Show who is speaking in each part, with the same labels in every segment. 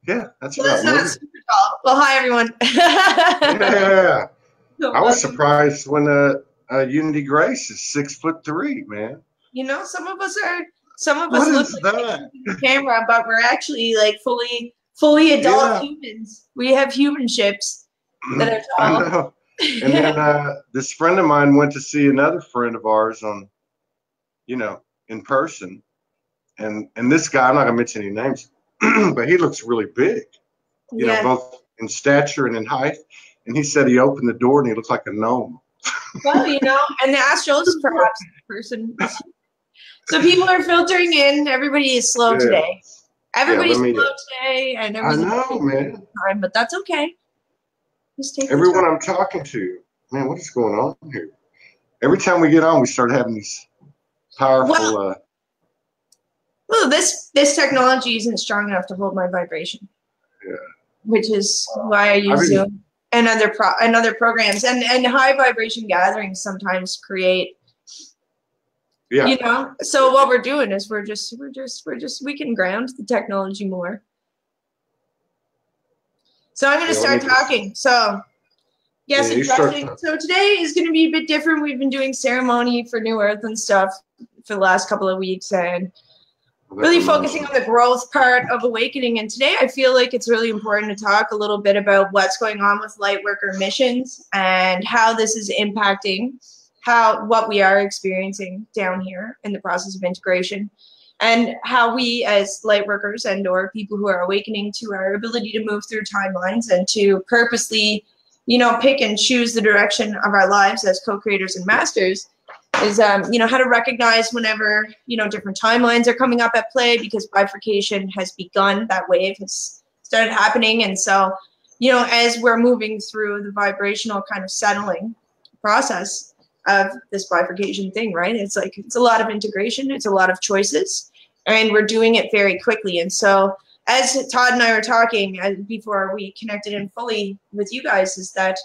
Speaker 1: Yeah, that's
Speaker 2: well,
Speaker 1: about
Speaker 2: that's not super tall. Well, hi everyone.
Speaker 1: Yeah. I was surprised when Unity Grace is 6'3", man.
Speaker 2: You know, some of us
Speaker 1: What
Speaker 2: look
Speaker 1: is
Speaker 2: like
Speaker 1: that?
Speaker 2: the camera, but we're actually like fully adult humans. We have human ships that are tall.
Speaker 1: I know. And then this friend of mine went to see another friend of ours on, in person. And this guy, I'm not gonna mention any names, but he looks really big,
Speaker 2: Yeah.
Speaker 1: both in stature and in height. And he said he opened the door and he looked like a gnome.
Speaker 2: Well, and the astral is perhaps the person. So people are filtering in. Everybody is slow today. Everybody's slow today, and
Speaker 1: I know, man.
Speaker 2: Time, but that's okay. Just take
Speaker 1: everyone I'm talking to, man, what is going on here? Every time we get on, we start having these powerful.
Speaker 2: Well, this technology isn't strong enough to hold my vibration.
Speaker 1: Yeah.
Speaker 2: Which is why I use Zoom and other programs, and high vibration gatherings sometimes create.
Speaker 1: Yeah.
Speaker 2: So what we're doing is we can ground the technology more. So I'm going to start talking. So yes, addressing. So today is going to be a bit different. We've been doing ceremony for New Earth and stuff for the last couple of weeks, and really focusing on the growth part of awakening. And today I feel like it's really important to talk a little bit about what's going on with Lightworker Missions and how this is impacting what we are experiencing down here in the process of integration, and how we as Lightworkers and or people who are awakening to our ability to move through timelines and to purposely, pick and choose the direction of our lives as co-creators and masters is, how to recognize whenever, different timelines are coming up at play, because bifurcation has begun, that wave has started happening. And so, as we're moving through the vibrational kind of settling process of this bifurcation thing, right? It's like, it's a lot of integration, it's a lot of choices, and we're doing it very quickly. And so as Todd and I were talking before we connected in fully with you guys, is that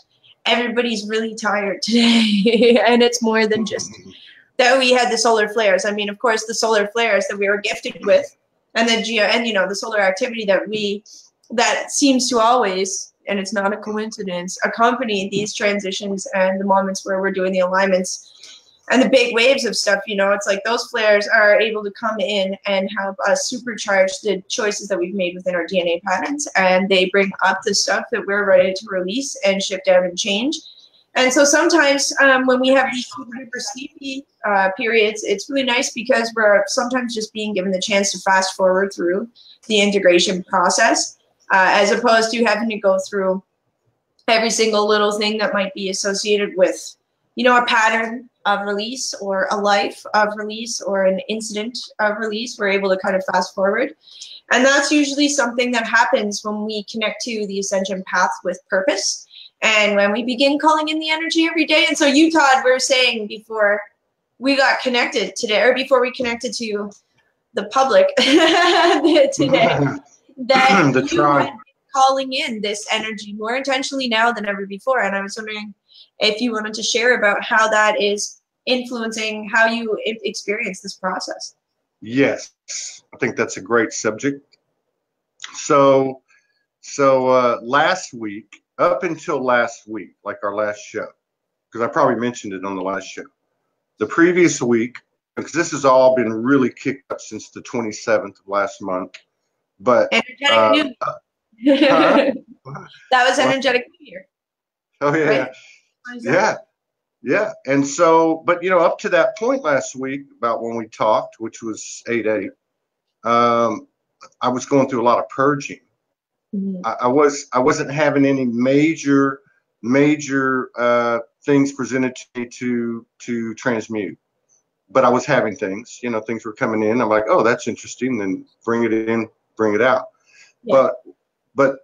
Speaker 2: everybody's really tired today. And it's more than just that we had the solar flares. I mean, of course, the solar flares that we were gifted with, and then the solar activity that seems to always, and it's not a coincidence, accompany these transitions and the moments where we're doing the alignments and the big waves of stuff. It's like those flares are able to come in and help us supercharge the choices that we've made within our DNA patterns, and they bring up the stuff that we're ready to release and shift out and change. And so sometimes when we have these super sleepy periods, it's really nice because we're sometimes just being given the chance to fast forward through the integration process, as opposed to having to go through every single little thing that might be associated with, a pattern of release or a life of release or an incident of release. We're able to kind of fast forward. And that's usually something that happens when we connect to the ascension path with purpose, and when we begin calling in the energy every day. And so you, Todd, were saying before we got connected today, or before we connected to the public today, that you had been calling in this energy more intentionally now than ever before. And I was wondering if you wanted to share about how that is influencing how you experience this process.
Speaker 1: Yes, I think that's a great subject. So last week, up until last week, like our last show, because I probably mentioned it on the last show, the previous week, because this has all been really kicked up since the 27th of last month. But
Speaker 2: energetic New Year. That was energetic New Year.
Speaker 1: Oh yeah, right? Yeah. And so, but up to that point last week, about when we talked, which was 8/8, I was going through a lot of purging. Mm-hmm. I wasn't having any major things presented to me to transmute, but I was having things. Things were coming in. I'm like, oh, that's interesting. Then bring it in, bring it out. Yeah. But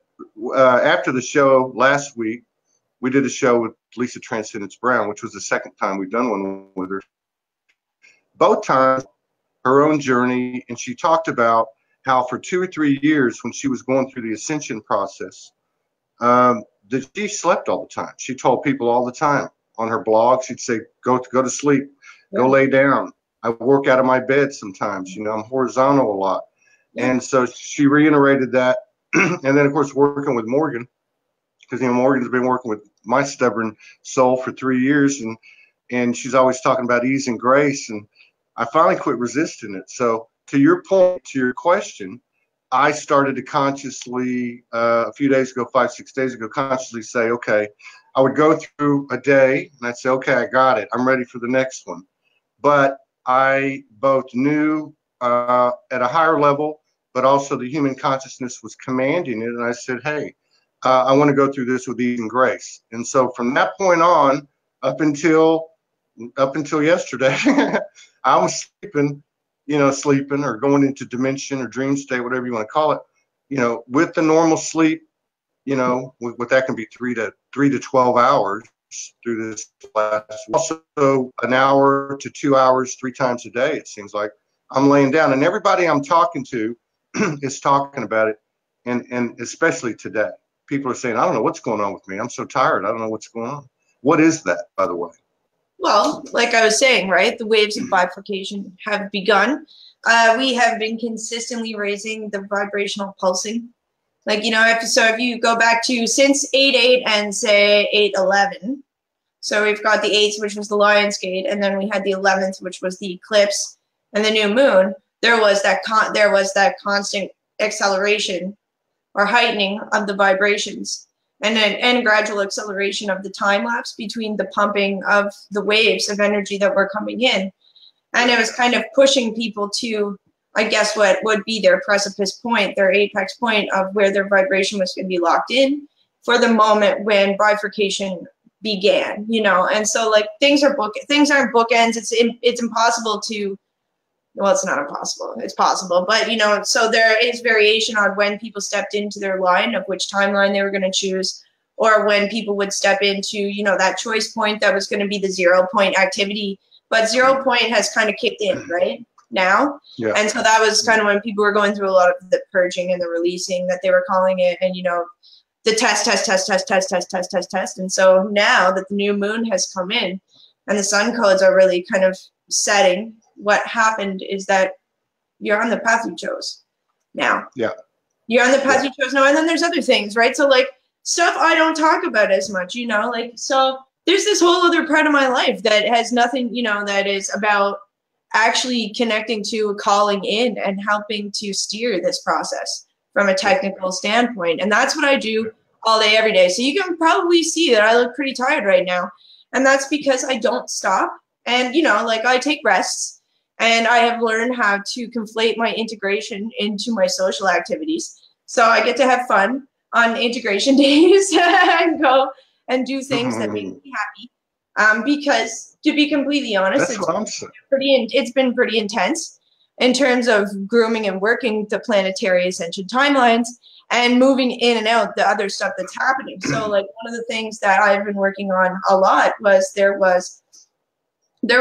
Speaker 1: after the show last week, we did a show with Lisa Transcendence Brown, which was the second time we've done one with her. Both times, her own journey, and she talked about how for 2 or 3 years, when she was going through the ascension process, that she slept all the time. She told people all the time on her blog, she'd say, go to sleep, go lay down. I work out of my bed sometimes. I'm horizontal a lot. Yeah. And so she reiterated that And then, of course, working with Morgan, because, you know, Morgan's been working with my stubborn soul for 3 years, and she's always talking about ease and grace, and I finally quit resisting it. So to your point, to your question, I started to consciously, a few days ago, 5-6 days ago, consciously say, okay, I would go through a day and I'd say, okay, I got it. I'm ready for the next one. But I both knew at a higher level, but also the human consciousness was commanding it. And I said, hey, I want to go through this with ease and grace. And so from that point on, up until yesterday, I was sleeping or going into dimension or dream state, whatever you want to call it, you know, with the normal sleep, you know, with that can be 3 to 12 hours through this class. Also an hour to 2 hours, 3 times a day, it seems like. I'm laying down, and everybody I'm talking to is talking about it, and especially today. People are saying, I don't know what's going on with me. I'm so tired. I don't know what's going on. What is that, by the way?
Speaker 2: Well, like I was saying, right, the waves of bifurcation have begun. We have been consistently raising the vibrational pulsing. Like, you know, if you go back to since 8-8 and say 8-11, so we've got the 8th, which was the Lion's Gate, and then we had the 11th, which was the eclipse and the new moon. There was that constant acceleration or heightening of the vibrations, and gradual acceleration of the time lapse between the pumping of the waves of energy that were coming in. And it was kind of pushing people to, I guess, what would be their precipice point, their apex point of where their vibration was going to be locked in for the moment when bifurcation began, you know. And so, like, things aren't bookends. It's impossible to, well, it's not impossible. It's possible. But, you know, so there is variation on when people stepped into their line of which timeline they were going to choose, or when people would step into, you know, that choice point that was going to be the 0 point activity. But 0 point has kind of kicked in right now. Yeah. And so that was kind of when people were going through a lot of the purging and the releasing that they were calling it. And, you know, the test. And so now that the new moon has come in and the sun codes are really kind of setting, what happened is that you're on the path you chose now. Yeah. You're on the path you chose now. And then there's other things, right? So, like, stuff I don't talk about as much, you know, like, so there's this whole other part of my life that has nothing, you know, that is about actually connecting to, calling in and helping to steer this process from a technical standpoint. And that's what I do all day, every day. So you can probably see that I look pretty tired right now. And that's because I don't stop. And, you know, like, I take rests. And I have learned how to conflate my integration into my social activities. So I get to have fun on integration days and go and do things that make me happy. Because, to be completely honest, it's been pretty intense in terms of grooming and working the planetary ascension timelines and moving in and out the other stuff that's happening. So, like, one of the things that I've been working on a lot was there was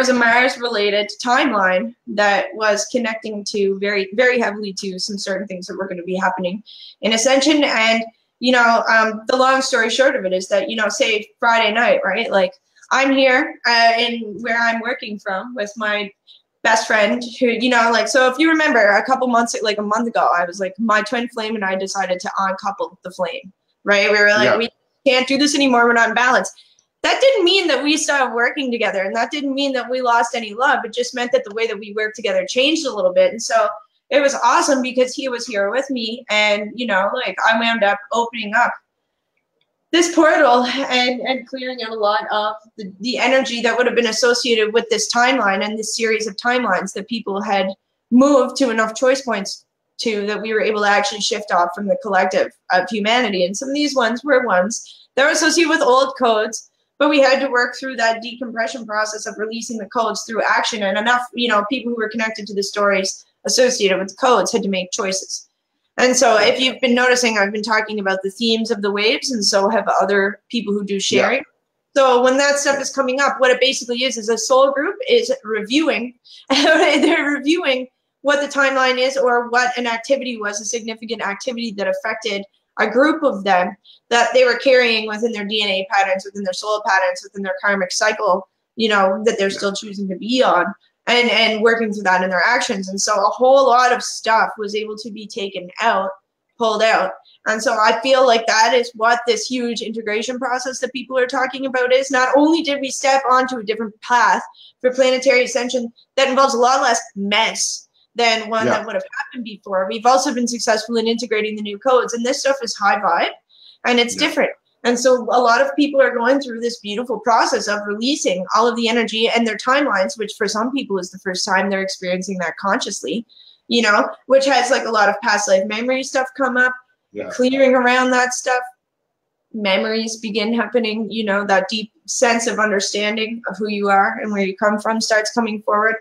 Speaker 2: a Mars-related timeline that was connecting to very, very heavily to some certain things that were going to be happening in Ascension. And, you know, the long story short of it is that, you know, say Friday night, right? Like, I'm here in where I'm working from with my best friend who, you know, like, so if you remember a month ago, I was like, my twin flame and I decided to uncouple the flame, right? We were like, we can't do this anymore. We're not in balance. That didn't mean that we stopped working together, and that didn't mean that we lost any love. It just meant that the way that we worked together changed a little bit. And so it was awesome because he was here with me, and, you know, like, I wound up opening up this portal and clearing out a lot of the energy that would have been associated with this timeline and this series of timelines that people had moved to enough choice points to that we were able to actually shift off from the collective of humanity. And some of these ones were ones that were associated with old codes, but we had to work through that decompression process of releasing the codes through action. And enough, you know, people who were connected to the stories associated with codes had to make choices. And so if you've been noticing, I've been talking about the themes of the waves, and so have other people who do sharing. Yeah. So when that stuff is coming up, what it basically is a soul group is reviewing. They're reviewing what the timeline is or what an activity was, a significant activity that affected a group of them that they were carrying within their DNA patterns, within their soul patterns, within their karmic cycle, you know, that they're still choosing to be on, and working through that in their actions. And so a whole lot of stuff was able to be taken out, pulled out, And so I feel like that is what this huge integration process that people are talking about is. Not only did we step onto a different path for planetary ascension that involves a lot less mess than one that would have happened before, we've also been successful in integrating the new codes. And this stuff is high vibe and it's different. And so a lot of people are going through this beautiful process of releasing all of the energy and their timelines, which for some people is the first time they're experiencing that consciously, you know, which has like a lot of past life memory stuff come up. Clearing around that stuff, memories begin happening, you know, that deep sense of understanding of who you are and where you come from starts coming forward.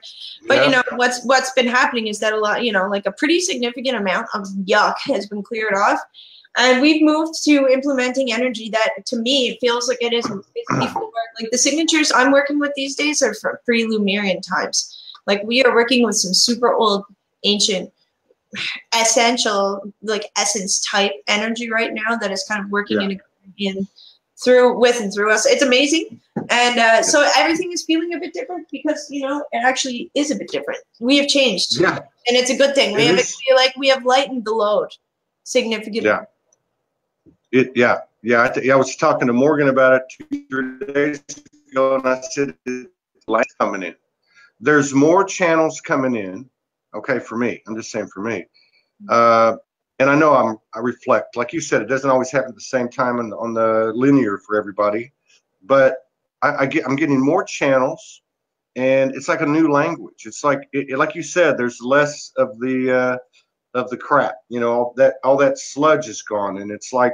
Speaker 2: But you know, what's been happening is that a lot, you know, like a pretty significant amount of yuck has been cleared off. And we've moved to implementing energy that, to me, it feels like it is before. Like the signatures I'm working with these days are from pre-Lumerian times. Like we are working with some super old, ancient, essential, like essence type energy right now that is kind of working with and through us. It's amazing. And so everything is feeling a bit different because, you know, it actually is a bit different. We have changed. And it's a good thing. I feel like we have lightened the load significantly.
Speaker 1: I was talking to Morgan about it 2 days ago, and I said, light coming in. There's more channels coming in. Okay, for me, I'm just saying for me. And I know I reflect, like you said, it doesn't always happen at the same time on the linear for everybody, but I'm getting more channels, and it's like a new language. It's like, like you said, there's less of the crap, you know, all that sludge is gone, and it's like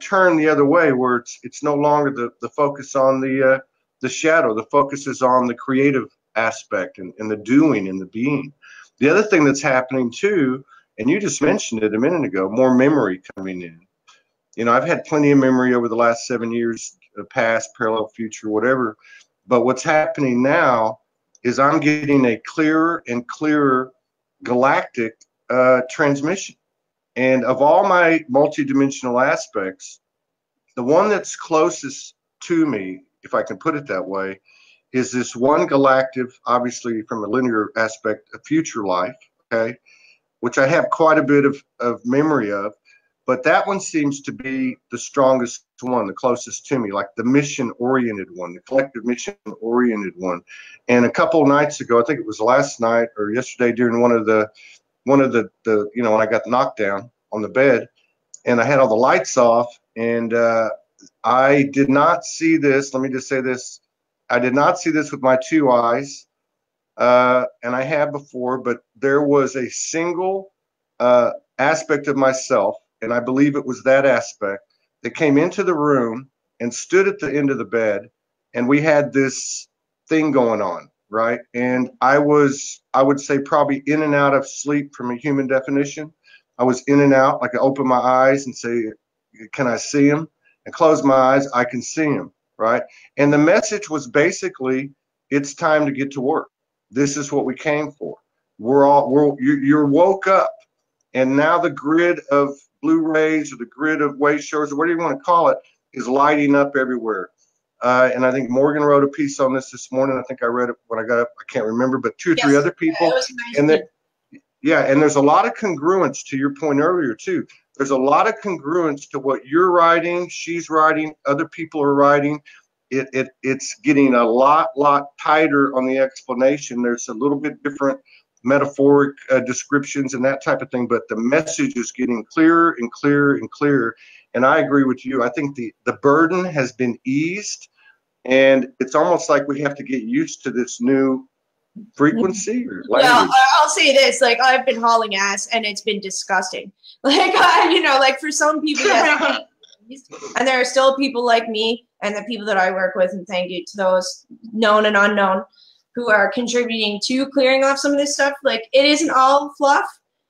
Speaker 1: turned the other way, where it's no longer the focus on the shadow. The focus is on the creative aspect and the doing and the being. The other thing that's happening too, and you just mentioned it a minute ago, more memory coming in. You know, I've had plenty of memory over the last 7 years, past, parallel, future, whatever. But what's happening now is I'm getting a clearer and clearer galactic transmission. And of all my multidimensional aspects, the one that's closest to me, if I can put it that way, is this one galactic, obviously from a linear aspect, a future life, okay, which I have quite a bit of memory of, but that one seems to be the strongest one, the closest to me, like the mission-oriented one, the collective mission-oriented one. And a couple of nights ago, I think it was last night or yesterday during one of the you know, when I got knocked down on the bed and I had all the lights off, and I did not see this, let me just say this, I did not see this with my 2 eyes, and I had before, but there was a single aspect of myself, and I believe it was that aspect, that came into the room and stood at the end of the bed, and we had this thing going on, right? And I would say probably in and out of sleep from a human definition. I was in and out, like I open my eyes and say, can I see him? And close my eyes, I can see him. Right. And the message was basically, it's time to get to work. This is what we came for. You're woke up, and now the grid of Blu-rays or the grid of wave shows or whatever you want to call it is lighting up everywhere. And I think Morgan wrote a piece on this morning. I think I read it when I got up. I can't remember, but 2 or 3 other people.
Speaker 2: It was nice.
Speaker 1: And there's a lot of congruence to your point earlier too. There's a lot of congruence to what you're writing, she's writing, other people are writing. It's getting a lot tighter on the explanation. There's a little bit different metaphoric descriptions and that type of thing, but the message is getting clearer and clearer and clearer. And I agree with you. I think the burden has been eased, and it's almost like we have to get used to this new frequency or language.
Speaker 2: Well, I'll say this, like I've been hauling ass and it's been disgusting. Like, you know, like for some people, yes, and there are still people like me and the people that I work with, and thank you to those known and unknown who are contributing to clearing off some of this stuff. Like it isn't all fluff.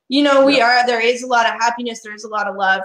Speaker 2: You know, there is a lot of happiness, there is a lot of love,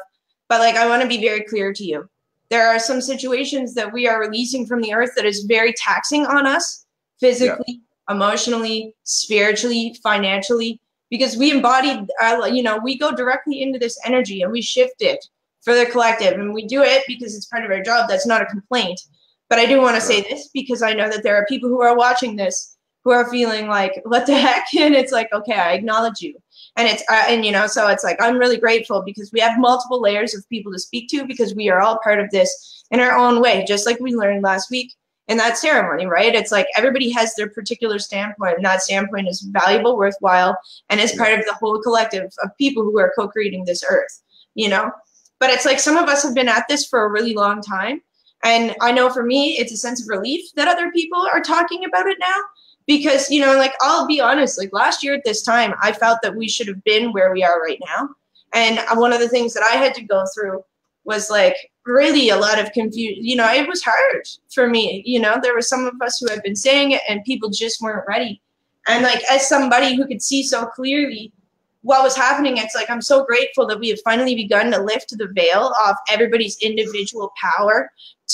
Speaker 2: but like I want to be very clear to you. There are some situations that we are releasing from the earth that is very taxing on us physically, emotionally, spiritually, financially, because we embody, you know, we go directly into this energy and we shift it for the collective, and we do it because it's part of our job. That's not a complaint. But I do want to say this because I know that there are people who are watching this who are feeling like, what the heck? And it's like, okay, I acknowledge you. And it's, and you know, so it's like, I'm really grateful because we have multiple layers of people to speak to because we are all part of this in our own way, just like we learned last week in that ceremony, right? It's like everybody has their particular standpoint, and that standpoint is valuable, worthwhile, and is part of the whole collective of people who are co-creating this earth, you know? But it's like some of us have been at this for a really long time. And I know for me, it's a sense of relief that other people are talking about it now. Because, you know, like, I'll be honest, like last year at this time, I felt that we should have been where we are right now. And one of the things that I had to go through was like really a lot of confusion. You know, it was hard for me. You know, there were some of us who had been saying it and people just weren't ready. And like, as somebody who could see so clearly what was happening, it's like, I'm so grateful that we have finally begun to lift the veil off everybody's individual power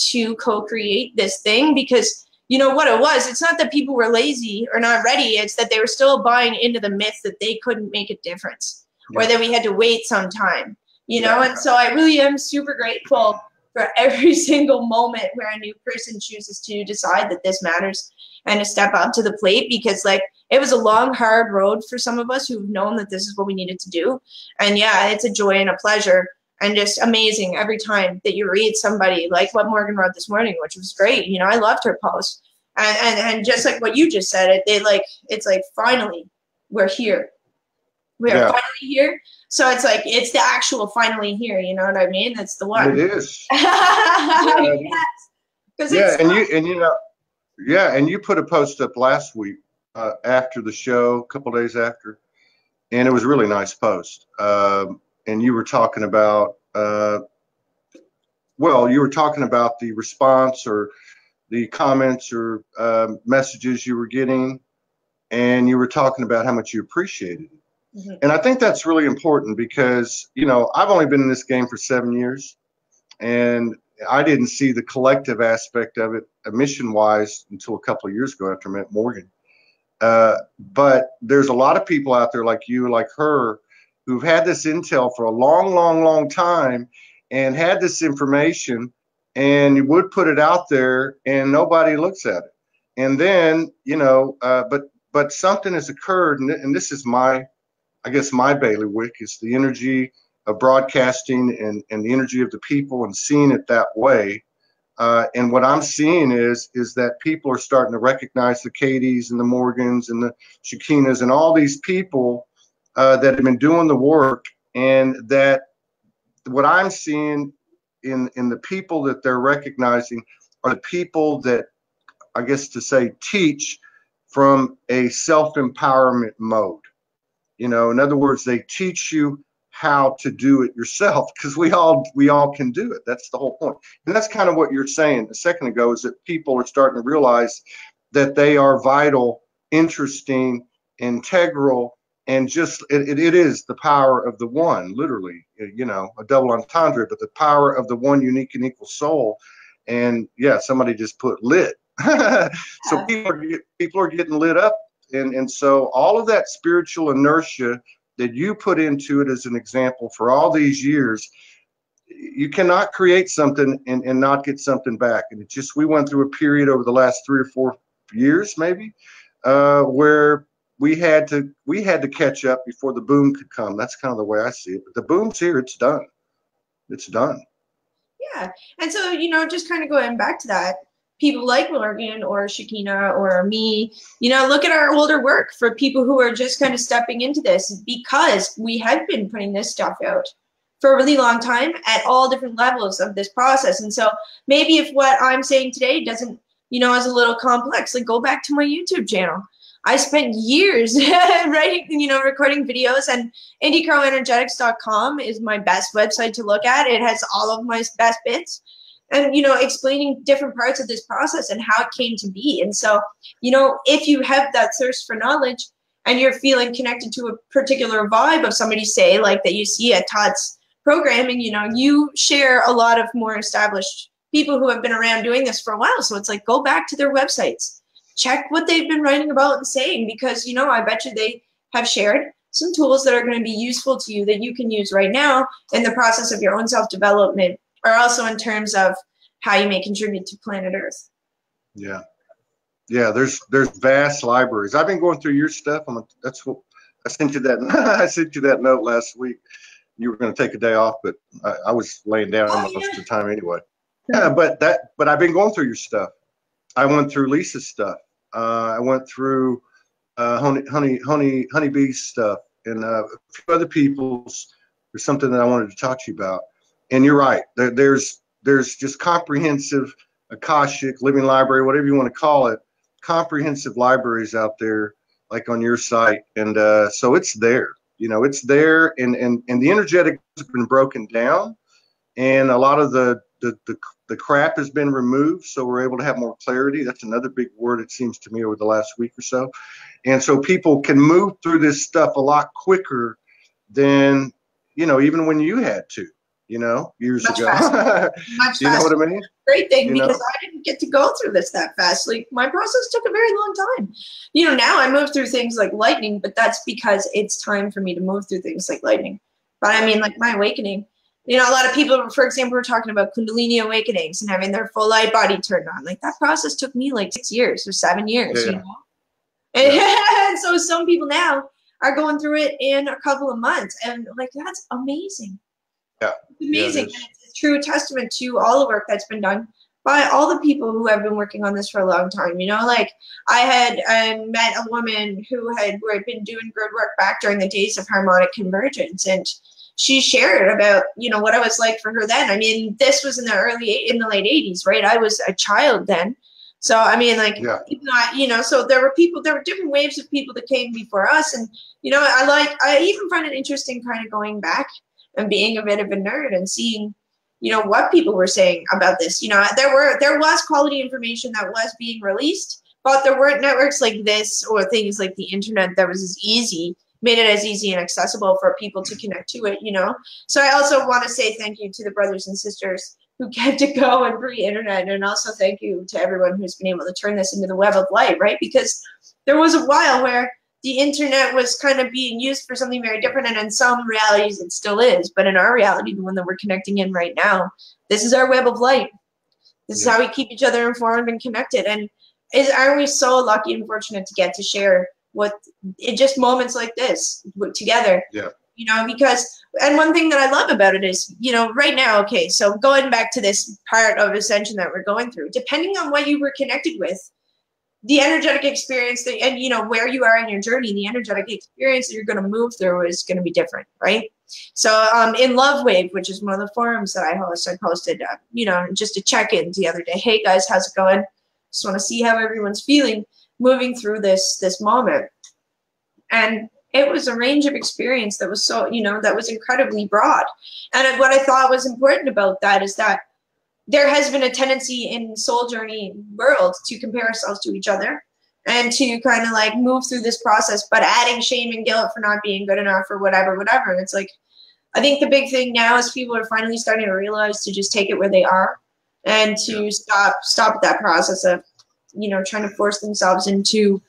Speaker 2: to co-create this thing. Because you know what it was? It's not that people were lazy or not ready. It's that they were still buying into the myth that they couldn't make a difference or that we had to wait some time, you know? And so I really am super grateful for every single moment where a new person chooses to decide that this matters and to step up to the plate, because like it was a long, hard road for some of us who've known that this is what we needed to do. And yeah, it's a joy and a pleasure. And just amazing every time that you read somebody like what Morgan wrote this morning, which was great. You know, I loved her post. And just like what you just said, it's like finally we're here. We are finally here. So it's like it's the actual finally here. You know what I mean? That's the one.
Speaker 1: It is. And you put a post up last week after the show, a couple days after, and it was a really nice post. And you were talking about, you were talking about the response or the comments or messages you were getting, and you were talking about how much you appreciated it. Mm-hmm. And I think that's really important because, you know, I've only been in this game for 7 years, and I didn't see the collective aspect of it mission-wise until a couple of years ago after I met Morgan. But there's a lot of people out there like you, like her, who've had this intel for a long, long, long time and had this information, and you would put it out there and nobody looks at it. And then, you know, but something has occurred, and this is my bailiwick, is the energy of broadcasting and the energy of the people and seeing it that way. And what I'm seeing is that people are starting to recognize the Katies and the Morgans and the Shakinas and all these people that have been doing the work, and that what I'm seeing in the people that they're recognizing are the people that, I guess to say, teach from a self-empowerment mode. You know, in other words, they teach you how to do it yourself, because we all can do it. That's the whole point. And that's kind of what you're saying a second ago, is that people are starting to realize that they are vital, interesting, integral, and just it is the power of the one, literally, you know, a double entendre, but the power of the one unique and equal soul. And yeah, somebody just put lit. So people are getting lit up. And so all of that spiritual inertia that you put into it as an example for all these years, you cannot create something and not get something back. And it just, we went through a period over the last 3 or 4 years, maybe, where we had to catch up before the boom could come. That's kind of the way I see it. But the boom's here. It's done. It's done.
Speaker 2: Yeah. And so, you know, just kind of going back to that, people like Morgan or Shakina or me, you know, look at our older work for people who are just kind of stepping into this, because we have been putting this stuff out for a really long time at all different levels of this process. And so maybe if what I'm saying today doesn't, you know, is a little complex, like go back to my YouTube channel. I spent years writing, you know, recording videos, and IndiCrowEnergetics.com is my best website to look at. It has all of my best bits. And, you know, explaining different parts of this process and how it came to be. And so, you know, if you have that thirst for knowledge and you're feeling connected to a particular vibe of somebody, say, like that you see at Todd's programming, you know, you share a lot of more established people who have been around doing this for a while. So it's like, go back to their websites, check what they've been writing about and saying, because, you know, I bet you they have shared some tools that are going to be useful to you that you can use right now in the process of your own self-development, or also in terms of how you may contribute to planet Earth. Yeah.
Speaker 1: Yeah, there's vast libraries. I've been going through your stuff. That's I sent you that. I sent you that note last week. You were going to take a day off, but I was laying down most of the time anyway. Yeah, but I've been going through your stuff. I went through Lisa's stuff. I went through Honeybee's stuff, and a few other people's. There's something that I wanted to talk to you about. And you're right. There's just comprehensive Akashic, living library, whatever you want to call it, comprehensive libraries out there, like on your site. And so it's there. You know, it's there, and the energetic has been broken down, and a lot of the crap has been removed, so we're able to have more clarity. That's another big word, it seems to me, over the last week or so. And so people can move through this stuff a lot quicker than, you know, even when you had to, you know, years ago.
Speaker 2: Much
Speaker 1: you know what I mean?
Speaker 2: Great thing, because I didn't get to go through this that fast. Like, my process took a very long time. You know, now I move through things like lightning, but that's because it's time for me to move through things like lightning. But I mean, like my awakening, you know, a lot of people, for example, were talking about Kundalini awakenings and having their full light body turned on. Like, that process took me like 6 years or 7 years, you know? And so some people now are going through it in a couple of months, and like, that's amazing.
Speaker 1: Yeah.
Speaker 2: It's amazing. And it's a true testament to all the work that's been done by all the people who have been working on this for a long time. You know, like, I had met a woman who had been doing grid work back during the days of harmonic convergence, and she shared about, you know, what it was like for her then. I mean, this was in the late 80s, right? I was a child then. So, I mean, like, you know, so there were different waves of people that came before us. And, you know, I even find it interesting kind of going back and being a bit of a nerd and seeing, you know, what people were saying about this. You know, there was quality information that was being released, but there weren't networks like this or things like the internet that was made it as easy and accessible for people to connect to it, you know. So I also want to say thank you to the brothers and sisters who kept it going pre-internet, and also thank you to everyone who's been able to turn this into the web of light, right? Because there was a while where the internet was kind of being used for something very different, and in some realities it still is, but in our reality, the one that we're connecting in right now, this is our web of light. This is how we keep each other informed and connected. And aren't we so lucky and fortunate to get to share just moments like this together?
Speaker 1: Yeah.
Speaker 2: You know, and one thing that I love about it is, you know, right now, okay, so going back to this part of ascension that we're going through, depending on what you were connected with, the energetic experience and, you know, where you are in your journey, the energetic experience that you're going to move through is going to be different, right? So in Love Wave, which is one of the forums that I host, I posted, you know, just a check-in the other day. Hey, guys, how's it going? Just want to see how everyone's feeling moving through this moment. And it was a range of experience that was so, you know, that was incredibly broad. And what I thought was important about that is that there has been a tendency in soul journey world to compare ourselves to each other and to kind of like move through this process, but adding shame and guilt for not being good enough or whatever. And it's like, I think the big thing now is people are finally starting to realize to just take it where they are and to stop that process of, you know, trying to force themselves into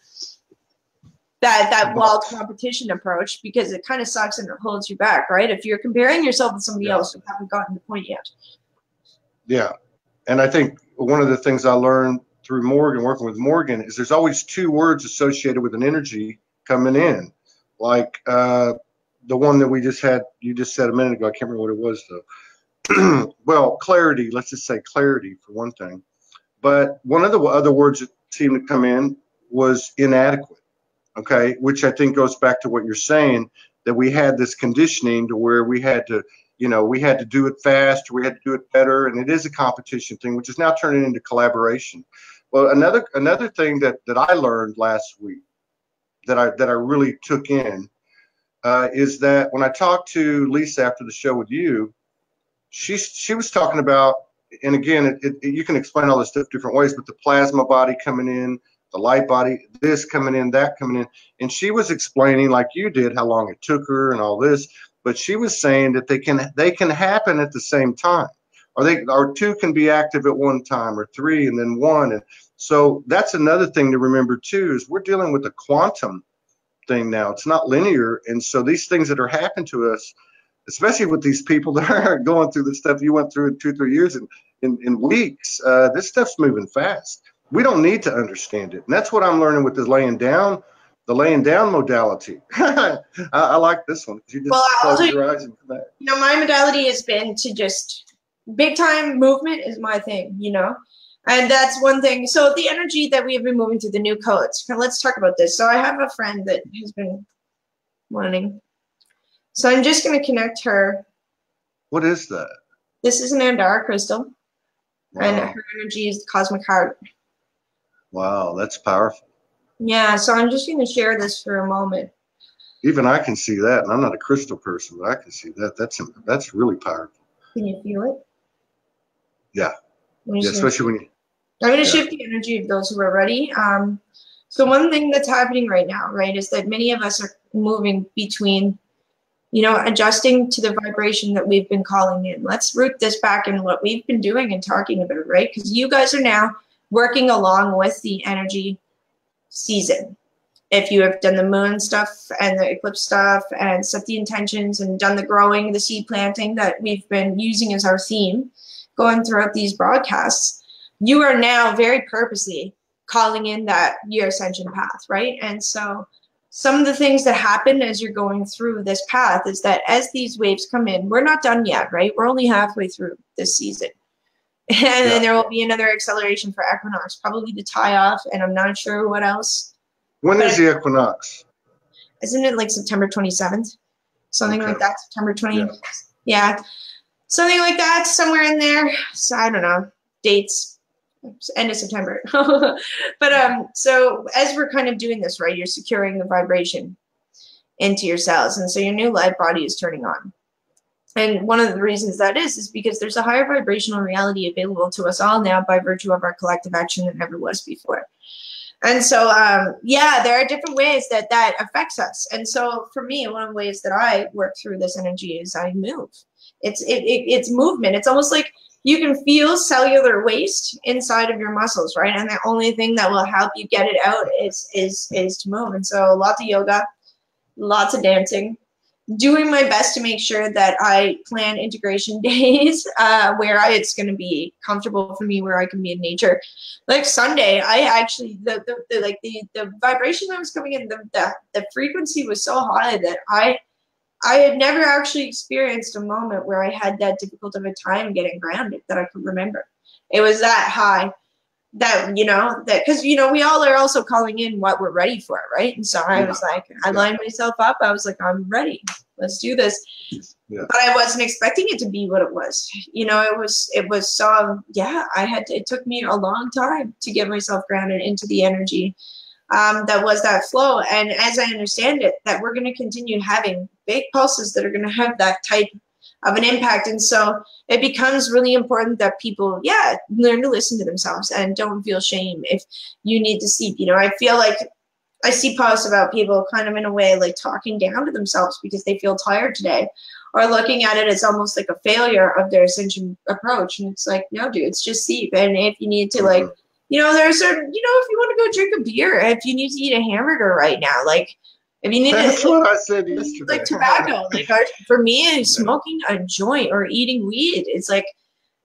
Speaker 2: that wild competition approach, because it kind of sucks and it holds you back, right? If you're comparing yourself with somebody else, you haven't gotten the point yet. Yeah.
Speaker 1: And I think one of the things I learned through Morgan, working with Morgan, is there's always two words associated with an energy coming in. Like the one that you just said a minute ago, I can't remember what it was though. Well, clarity, let's just say clarity for one thing. But one of the other words that seemed to come in was inadequate. Okay, which I think goes back to what you're saying, that we had this conditioning to where we had to, you know, we had to do it fast, or we had to do it better, and it is a competition thing, which is now turning into collaboration. Well, another thing that I learned last week that I really took in is that when I talked to Lisa after the show with you, she was talking about, and again, you can explain all this stuff different ways, but the plasma body coming in, the light body, this coming in, that coming in. And she was explaining, like you did, how long it took her and all this. But she was saying that they can happen at the same time, or two can be active at one time, or three and then one. And so that's another thing to remember too, is we're dealing with a quantum thing now. It's not linear. And so these things that are happening to us, especially with these people that are going through the stuff you went through in 2-3 years in weeks, this stuff's moving fast. We don't need to understand it. And that's what I'm learning with this laying down the laying down modality. I like this one. You just close your eyes and come back.
Speaker 2: You know, my modality has been to just big time movement is my thing, you know, and that's one thing. So the energy that we have been moving through the new codes. Let's talk about this. So I have a friend that has been wanting. So I'm just going to connect her.
Speaker 1: What is that?
Speaker 2: This is an Andara crystal. Wow. And her energy is the cosmic heart.
Speaker 1: Wow, that's powerful.
Speaker 2: Yeah, so I'm just going to share this for a moment.
Speaker 1: Even I can see that, and I'm not a crystal person, but I can see that. That's really powerful.
Speaker 2: Can you feel it?
Speaker 1: Yeah. Yeah, especially when you...
Speaker 2: I'm going to shift the energy of those who are ready. So one thing that's happening right now, right, is that many of us are moving between, you know, adjusting to the vibration that we've been calling in. Let's root this back in what we've been doing and talking about, right? Because you guys are now working along with the energy season. If you have done the moon stuff and the eclipse stuff and set the intentions and done the growing, the seed planting that we've been using as our theme going throughout these broadcasts, you are now very purposely calling in that your ascension path, right? And so some of the things that happen as you're going through this path is that as these waves come in, we're not done yet, right? We're only halfway through this season. And then there will be another acceleration for equinox, probably to tie off, and I'm not sure what else.
Speaker 1: When is the equinox?
Speaker 2: Isn't it like September 27th? Something like that, September 20th. Yeah, something like that, somewhere in there. So I don't know, dates, end of September. But so as we're kind of doing this, right, you're securing the vibration into your cells. And so your new light body is turning on. And one of the reasons that is because there's a higher vibrational reality available to us all now by virtue of our collective action than ever was before. And so, yeah, there are different ways that that affects us. And so for me, one of the ways that I work through this energy is I move. It's movement. It's almost like you can feel cellular waste inside of your muscles, right? And the only thing that will help you get it out is to move. And so lots of yoga, lots of dancing, doing my best to make sure that I plan integration days where it's going to be comfortable for me, where I can be in nature. Like Sunday, I actually the vibration that was coming in, the frequency was so high that I had never actually experienced a moment where I had that difficult of a time getting grounded that I could remember. It was that high. That, you know, that because, you know, we all are also calling in what we're ready for, right? And so I was like, I lined myself up. I was like, I'm ready. Let's do this. Yeah. But I wasn't expecting it to be what it was. You know, it was so, yeah, it took me a long time to get myself grounded into the energy that was that flow. And as I understand it, that we're going to continue having big pulses that are going to have that type of an impact. And so it becomes really important that people, learn to listen to themselves and don't feel shame if you need to sleep. You know, I feel like I see posts about people kind of in a way like talking down to themselves because they feel tired today, or looking at it as almost like a failure of their ascension approach. And it's like, no, dude, it's just sleep. And if you need to like, you know, there's certain, you know, if you want to go drink a beer, if you need to eat a hamburger right now, like, if you need
Speaker 1: That's what I said yesterday.
Speaker 2: Like tobacco. Like for me, smoking a joint or eating weed, it's like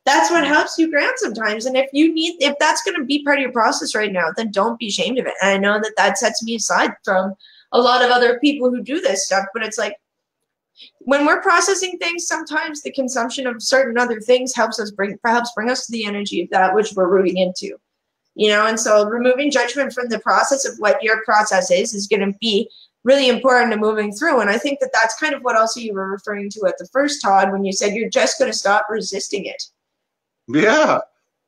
Speaker 2: that's what helps you ground sometimes. And if that's going to be part of your process right now, then don't be ashamed of it. And I know that sets me aside from a lot of other people who do this stuff. But it's like when we're processing things, sometimes the consumption of certain other things helps bring us to the energy of that which we're rooting into. You know, and so removing judgment from the process of what your process is going to be really important to moving through. And I think that's kind of what also you were referring to at the first, Todd, when you said you're just going to stop resisting it.
Speaker 1: Yeah,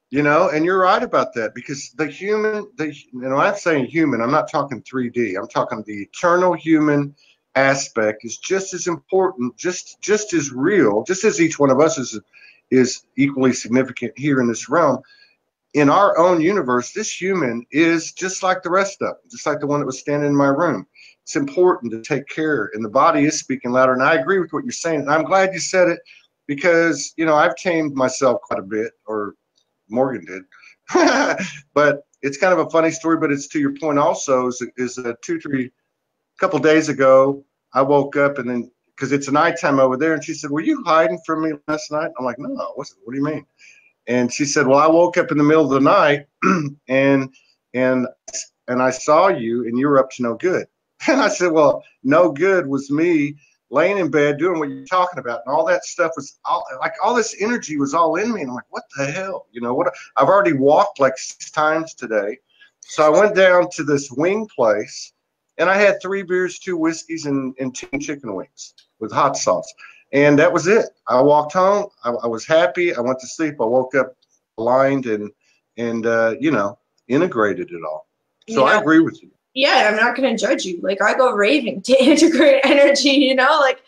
Speaker 1: you know, and you're right about that, because the human, I'm saying human, I'm not talking 3D. I'm talking the eternal human aspect is just as important, just as real, just as each one of us is equally significant here in this realm. In our own universe, this human is just like the rest of them, just like the one that was standing in my room. It's important to take care, and the body is speaking louder. And I agree with what you're saying, and I'm glad you said it, because, you know, I've tamed myself quite a bit, or Morgan did. But it's kind of a funny story, but it's to your point also, is a couple days ago, I woke up, and then, because it's nighttime over there, and she said, were you hiding from me last night? I'm like, no, what do you mean? And she said, well, I woke up in the middle of the night and I saw you, and you were up to no good. And I said, well, no good was me laying in bed doing what you're talking about. And all that stuff was all this energy was all in me. And I'm like, what the hell? You know what? I've already walked like 6 times today. So I went down to this wing place and I had 3 beers, 2 whiskeys, and 10 chicken wings with hot sauce. And that was it. I walked home. I was happy. I went to sleep. I woke up aligned and you know, integrated it all. So I agree with you.
Speaker 2: Yeah, I'm not going to judge you. Like, I go raving to integrate energy, you know, like,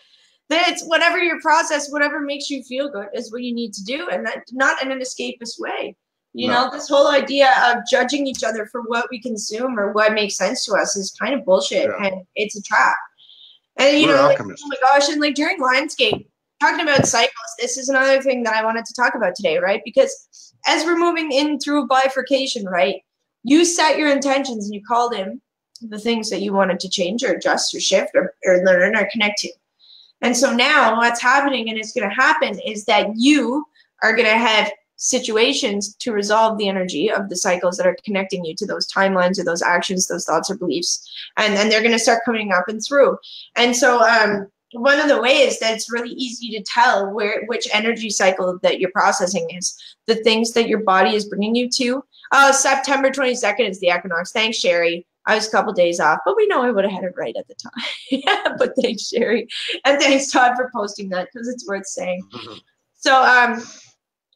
Speaker 2: it's whatever your process, whatever makes you feel good is what you need to do. And that not in an escapist way. You know, this whole idea of judging each other for what we consume or what makes sense to us is kind of bullshit, and it's a trap. And, you know, like, oh my gosh, and like during Lionsgate, talking about cycles, this is another thing that I wanted to talk about today, right? Because as we're moving in through bifurcation, right, you set your intentions and you called in the things that you wanted to change or adjust or shift or learn or connect to. And so now what's happening and it's going to happen is that you are going to have situations to resolve the energy of the cycles that are connecting you to those timelines or those actions, those thoughts or beliefs. And then they're going to start coming up and through. And so one of the ways that it's really easy to tell which energy cycle that you're processing is the things that your body is bringing you to. September 22nd is the equinox. Thanks, Sherry. I was a couple days off, but we know I would have had it right at the time. Yeah, but thanks, Sherry. And thanks, Todd, for posting that because it's worth saying. So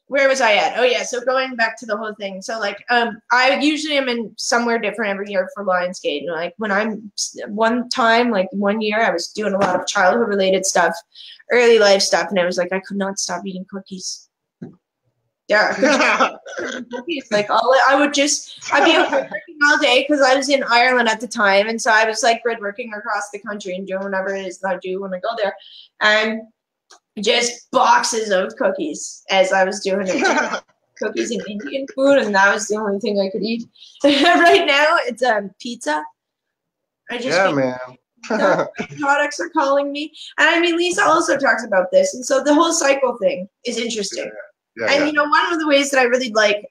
Speaker 2: where was I at? Oh, yeah, so going back to the whole thing. So, like, I usually am in somewhere different every year for Lionsgate. You know, like, when I'm one year, I was doing a lot of childhood-related stuff, early life stuff, and I was like, I could not stop eating cookies. Yeah, like I'd be working all day because I was in Ireland at the time, and so I was like grid working across the country and doing whatever it is that I do when I go there, and just boxes of cookies as I was doing it. Cookies and Indian food, and that was the only thing I could eat. Right now, it's pizza.
Speaker 1: Man.
Speaker 2: Products are calling me, and I mean, Lisa also talks about this, and so the whole cycle thing is interesting. You know, one of the ways that I really like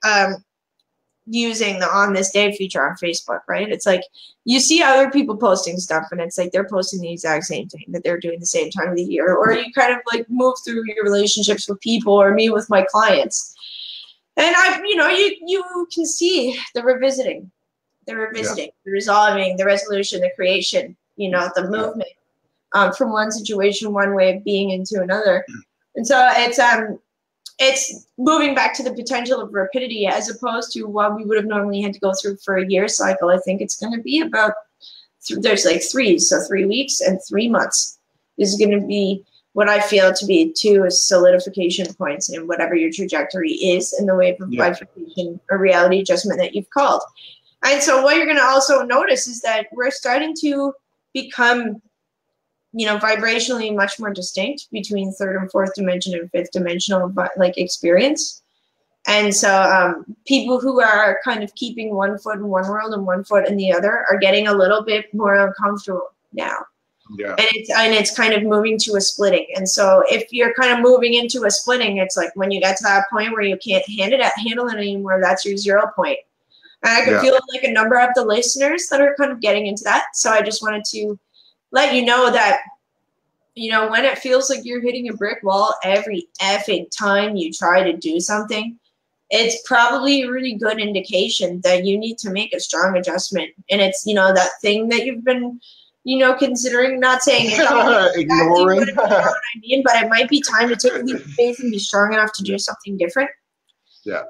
Speaker 2: using the On This Day feature on Facebook, right? It's like you see other people posting stuff and it's like they're posting the exact same thing that they're doing the same time of the year. Or you kind of like move through your relationships with people or me with my clients. And you know, you can see the revisiting, the resolving, the resolution, the creation, you know, the movement from one situation, one way of being into another. And so it's moving back to the potential of rapidity as opposed to what we would have normally had to go through for a year cycle. I think it's going to be about, there's like 3, so 3 weeks and 3 months is going to be what I feel to be 2 solidification points in whatever your trajectory is in the wave of bifurcation or reality adjustment that you've called. And so what you're going to also notice is that we're starting to become, you know, vibrationally much more distinct between 3rd and 4th dimension and 5th dimensional like experience. And so people who are kind of keeping one foot in one world and one foot in the other are getting a little bit more uncomfortable now. Yeah. And it's kind of moving to a splitting. And so if you're kind of moving into a splitting, it's like when you get to that point where you can't handle it anymore, that's your 0 point. And I can feel like a number of the listeners that are kind of getting into that. So I just wanted to let you know that, you know, when it feels like you're hitting a brick wall every effing time you try to do something, it's probably a really good indication that you need to make a strong adjustment. And it's, you know, that thing that you've been, you know, considering, not saying it's ignoring, you know what I mean, but it might be time to take a leap of faith and be strong enough to do something different.
Speaker 1: Yeah.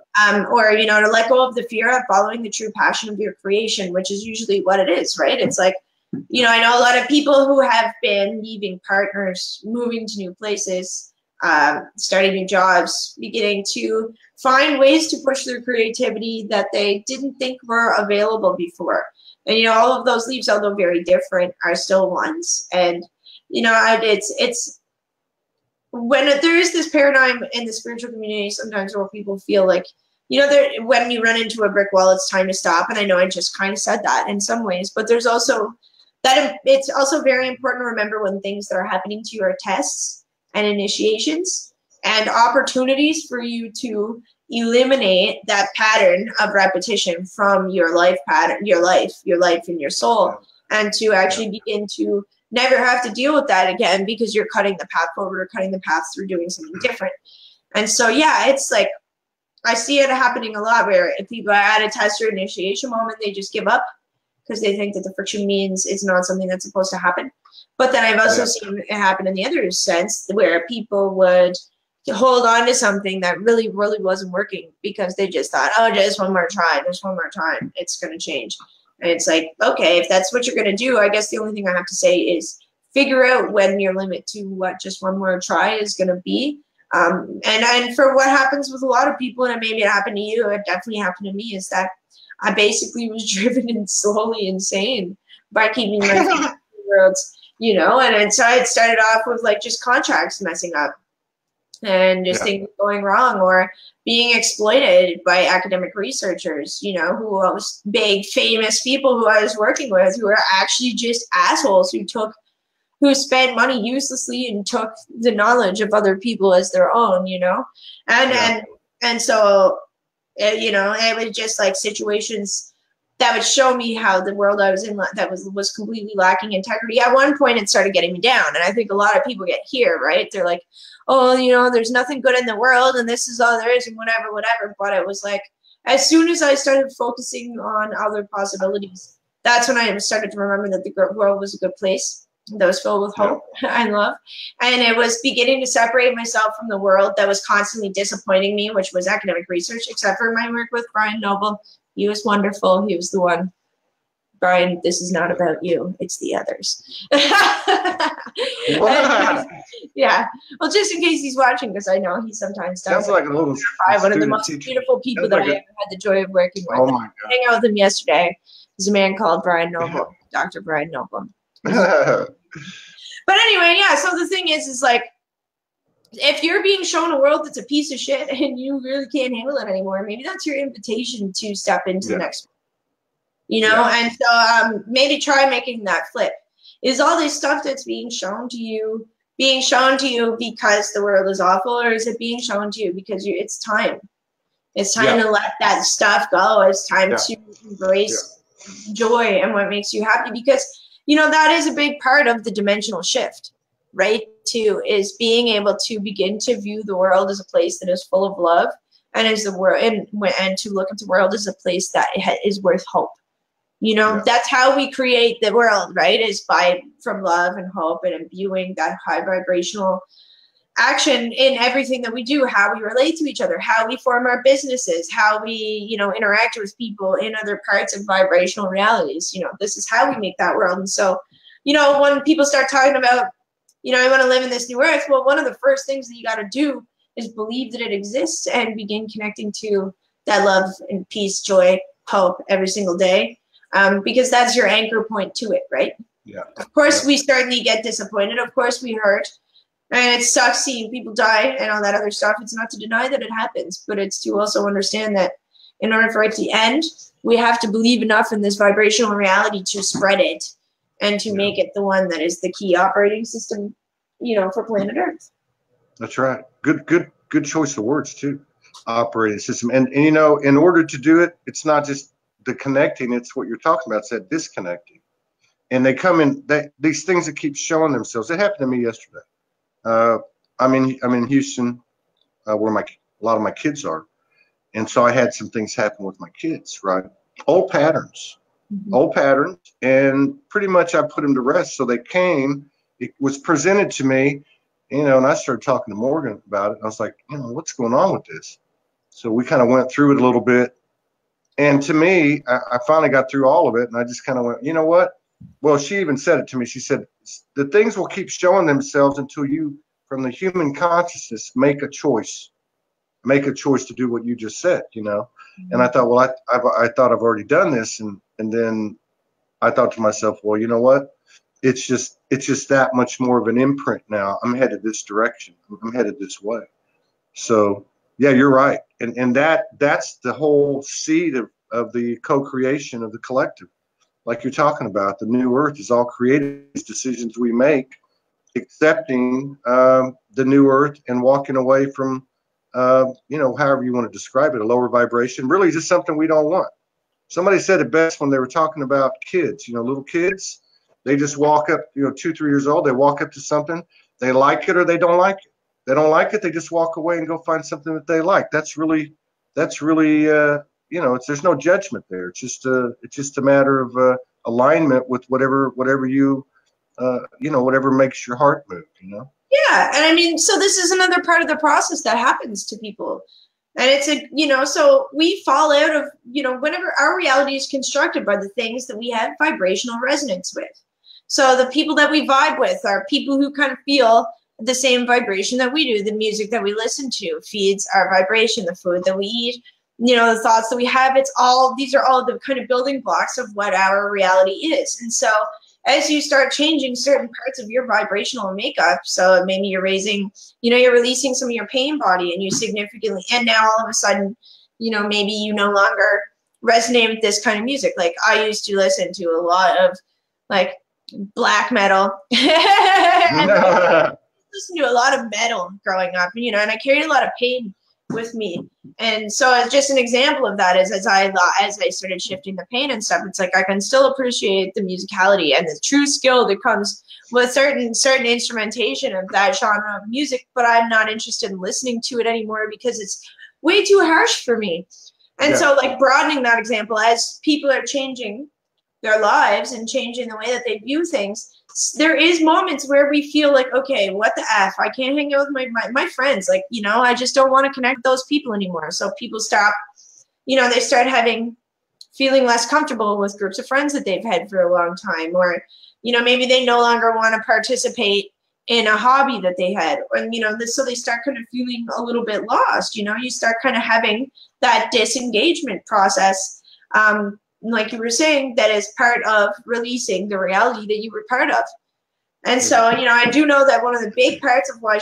Speaker 2: Or, you know, to let go of the fear of following the true passion of your creation, which is usually what it is, right? It's like, you know, I know a lot of people who have been leaving partners, moving to new places, starting new jobs, beginning to find ways to push their creativity that they didn't think were available before. And, you know, all of those leaps, although very different, are still ones. And, you know, it's when there is this paradigm in the spiritual community, sometimes where people feel like, you know, when you run into a brick wall, it's time to stop. And I know I just kind of said that in some ways, but there's also that it's also very important to remember when things that are happening to you are tests and initiations and opportunities for you to eliminate that pattern of repetition from your life pattern, your life and your soul, and to actually begin to never have to deal with that again, because you're cutting the path forward or cutting the path through doing something different. And so, yeah, it's like, I see it happening a lot where if people are at a test or initiation moment, they just give up because they think that the friction means it's not something that's supposed to happen. But then I've also seen it happen in the other sense, where people would hold on to something that really, really wasn't working because they just thought, oh, just one more try, it's going to change. And it's like, okay, if that's what you're going to do, I guess the only thing I have to say is figure out when your limit to what just one more try is going to be. And for what happens with a lot of people, and maybe it happened to you, it definitely happened to me, is that I basically was driven and slowly insane by keeping my worlds, you know, and so it started off with like just contracts messing up and just things going wrong, or being exploited by academic researchers, you know, who was big famous people who I was working with who were actually just assholes who spent money uselessly and took the knowledge of other people as their own, you know, and so, you know, it was just like situations that would show me how the world I was in that was completely lacking integrity. At one point, it started getting me down, and I think a lot of people get here, right? They're like, oh, you know, there's nothing good in the world, and this is all there is, and whatever. But it was like, as soon as I started focusing on other possibilities, that's when I started to remember that the world was a good place that was filled with hope and love. And it was beginning to separate myself from the world that was constantly disappointing me, which was academic research, except for my work with Brian Noble. He was wonderful. He was the one. Brian, this is not about you. It's the others. Yeah. Well, just in case he's watching, because I know he sometimes does.
Speaker 1: Sounds like a little
Speaker 2: one of the most beautiful people that I ever had the joy of working with.
Speaker 1: Oh my God.
Speaker 2: Hang out with him yesterday. There's a man called Brian Noble, Dr. Brian Noble. But anyway, yeah, so the thing is like, if you're being shown a world that's a piece of shit and you really can't handle it anymore, maybe that's your invitation to step into the next one. You know, and so maybe try making that flip. Is all this stuff that's being shown to you because the world is awful, or is it being shown to you because it's time? It's time to let that stuff go. It's time to embrace joy and what makes you happy, because, you know, that is a big part of the dimensional shift, right? Too, is being able to begin to view the world as a place that is full of love, and as the world, and to look at the world as a place that is worth hope. You know, that's how we create the world, right? Is from love and hope and imbuing that high vibrational action in everything that we do, how we relate to each other, how we form our businesses, how we, you know, interact with people in other parts of vibrational realities. You know, this is how we make that world. And so, you know, when people start talking about, you know, I want to live in this new earth, well, one of the first things that you got to do is believe that it exists and begin connecting to that love and peace, joy, hope every single day. Because that's your anchor point to it, right? Yeah. Of course, we certainly get disappointed. Of course, we hurt. And it sucks seeing people die and all that other stuff. It's not to deny that it happens, but it's to also understand that in order for it to end, we have to believe enough in this vibrational reality to spread it and to make it the one that is the key operating system, you know, for planet Earth. That's
Speaker 1: right. Good choice of words, too. Operating system. And you know, in order to do it, it's not just the connecting, it's what you're talking about. It's that disconnecting, and they come in these things that keep showing themselves. It happened to me yesterday. I'm in Houston, where a lot of my kids are, and so I had some things happen with my kids. Right, old patterns, and pretty much I put them to rest. So they came. It was presented to me, you know, and I started talking to Morgan about it. And I was like, you know, what's going on with this? So we kind of went through it a little bit. And to me, I finally got through all of it, and I just kind of went, you know what? Well, she even said it to me. She said, the things will keep showing themselves until you, from the human consciousness, make a choice to do what you just said, you know? And I thought, well, I thought I've already done this. And then I thought to myself, well, you know what? It's just that much more of an imprint now. I'm headed this direction. I'm headed this way. So, yeah, you're right. And that's the whole seed of the co-creation of the collective. Like you're talking about, the new earth is all created these decisions we make, accepting the new earth and walking away from, you know, however you want to describe it, a lower vibration, really just something we don't want. Somebody said it best when they were talking about kids, little kids. They just walk up, 2, 3 years old. They walk up to something. They like it or they don't like it. They don't like it. They just walk away and go find something that they like. That's really, there's no judgment there. It's just a matter of alignment with whatever you, whatever makes your heart move,
Speaker 2: Yeah. And I mean, so this is another part of the process that happens to people. And it's so we fall out of, whenever our reality is constructed by the things that we have vibrational resonance with. So the people that we vibe with are people who kind of feel the same vibration that we do. The music that we listen to feeds our vibration, the food that we eat, the thoughts that we have. These are all the kind of building blocks of what our reality is. And so as you start changing certain parts of your vibrational makeup, so maybe you're raising, you're releasing some of your pain body and you significantly, and now all of a sudden, maybe you no longer resonate with this kind of music. Like I used to listen to a lot of like black metal. And listen to a lot of metal growing up, and I carried a lot of pain with me. And so as just an example of that is as I started shifting the pain and stuff, it's like I can still appreciate the musicality and the true skill that comes with certain instrumentation of that genre of music, but I'm not interested in listening to it anymore because it's way too harsh for me. And so like broadening that example, as people are changing their lives and changing the way that they view things, there is moments where we feel like, okay, what the F? I can't hang out with my friends. Like, I just don't want to connect with those people anymore. So people stop, they start feeling less comfortable with groups of friends that they've had for a long time. Or, maybe they no longer want to participate in a hobby that they had. Or, so they start kind of feeling a little bit lost. You start kind of having that disengagement process. Like you were saying, that is part of releasing the reality that you were part of. And so, I do know that one of the big parts of why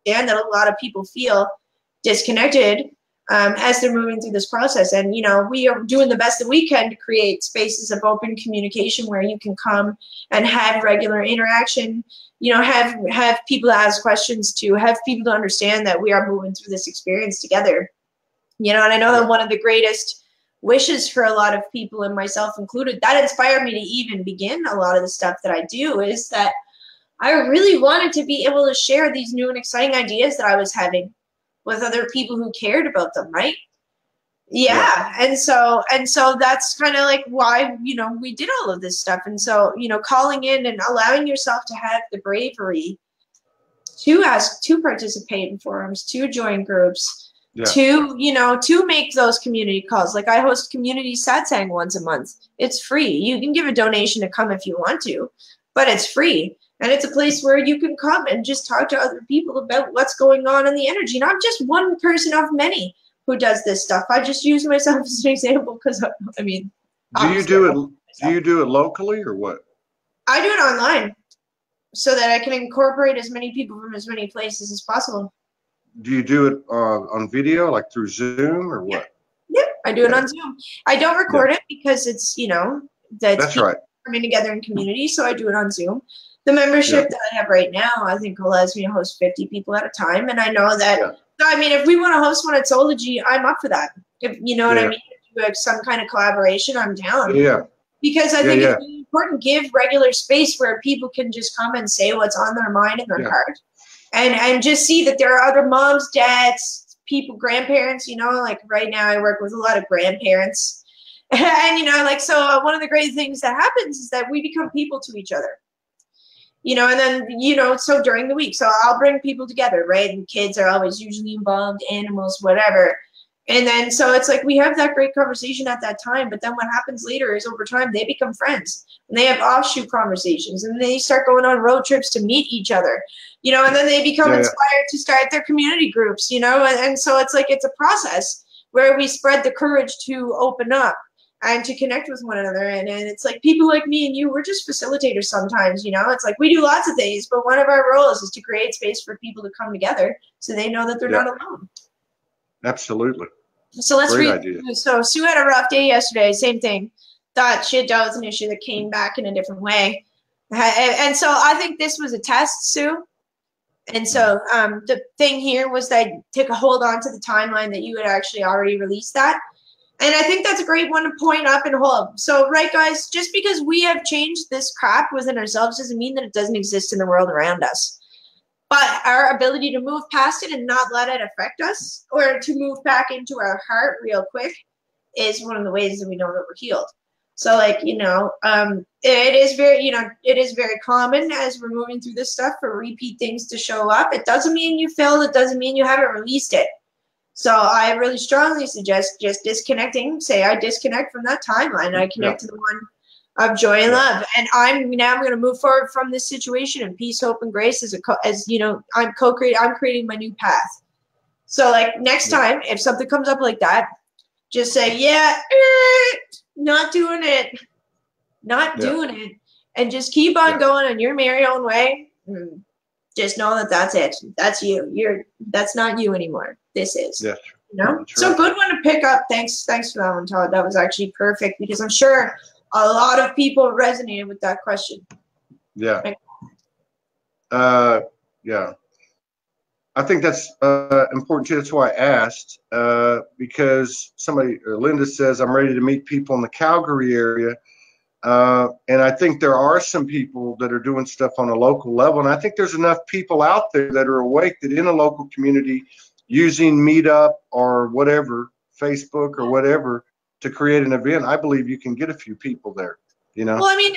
Speaker 2: and that a lot of people feel disconnected as they're moving through this process. And, we are doing the best that we can to create spaces of open communication where you can come and have regular interaction, have people ask questions to, have people to understand that we are moving through this experience together. And I know that one of the greatest wishes for a lot of people, and myself included, that inspired me to even begin a lot of the stuff that I do, is that I really wanted to be able to share these new and exciting ideas that I was having with other people who cared about them, right? Yeah. And so that's kind of like why, we did all of this stuff. And so, calling in and allowing yourself to have the bravery to ask, to participate in forums, to join groups, to make those community calls. Like I host community satsang once a month. It's free. You can give a donation to come if you want to, but it's free. And it's a place where you can come and just talk to other people about what's going on in the energy. And I'm just one person of many who does this stuff. I just use myself as an example because, do
Speaker 1: you do it locally or what?
Speaker 2: I do it online so that I can incorporate as many people from as many places as possible.
Speaker 1: Do you do it on video, like through Zoom or what?
Speaker 2: Yeah, I do it on Zoom. I don't record it because it's,
Speaker 1: that's right.
Speaker 2: Coming together in community, so I do it on Zoom. The membership that I have right now, I think allows me to host 50 people at a time. And I know that, if we want to host one at Soulogy, I'm up for that. If you know what I mean, if you have some kind of collaboration, I'm down.
Speaker 1: Yeah.
Speaker 2: Because I think it's really important to give regular space where people can just come and say what's on their mind and their heart. And just see that there are other moms, dads, people, grandparents, like right now I work with a lot of grandparents. And, so one of the great things that happens is that we become people to each other. And then, so during the week, so I'll bring people together, right? And kids are always usually involved, animals, whatever. And then, so it's like we have that great conversation at that time. But then what happens later is over time, they become friends and they have offshoot conversations and they start going on road trips to meet each other, and then they become inspired to start their community groups, and so it's like, it's a process where we spread the courage to open up and to connect with one another. And it's like people like me and you, we're just facilitators sometimes, it's like we do lots of things, but one of our roles is to create space for people to come together so they know that they're not alone.
Speaker 1: Absolutely.
Speaker 2: So let's read. So Sue had a rough day yesterday, same thing. Thought shit, that was an issue that came back in a different way. And so I think this was a test, Sue. And so the thing here was that I took a hold on to the timeline that you had actually already released that. And I think that's a great one to point up and hold. So, right, guys, just because we have changed this crap within ourselves doesn't mean that it doesn't exist in the world around us. But our ability to move past it and not let it affect us, or to move back into our heart real quick, is one of the ways that we know that we're healed. So, like, you know, it is very, you know, it is very common as we're moving through this stuff for repeat things to show up. It doesn't mean you failed. It doesn't mean you haven't released it. So I really strongly suggest just disconnecting. Say I disconnect from that timeline. I connect to the one of joy and love. And I'm going to move forward from this situation in peace, hope, and grace as you know, I'm creating my new path. So like next time, if something comes up like that, just say, yeah, not doing it, doing it. And just keep on going on your merry own way. Just know that that's it. That's you. That's not you anymore. This is.
Speaker 1: Yes.
Speaker 2: You know? So good one to pick up. Thanks for that one, Todd. That was actually perfect because I'm sure a lot of people resonated with that question.
Speaker 1: Yeah. Yeah. I think that's important too. That's why I asked because Linda says, I'm ready to meet people in the Calgary area. And I think there are some people that are doing stuff on a local level. And I think there's enough people out there that are awake that in a local community using Meetup or whatever, Facebook or whatever, to create an event. I believe you can get a few people there, you know?
Speaker 2: Well, I mean,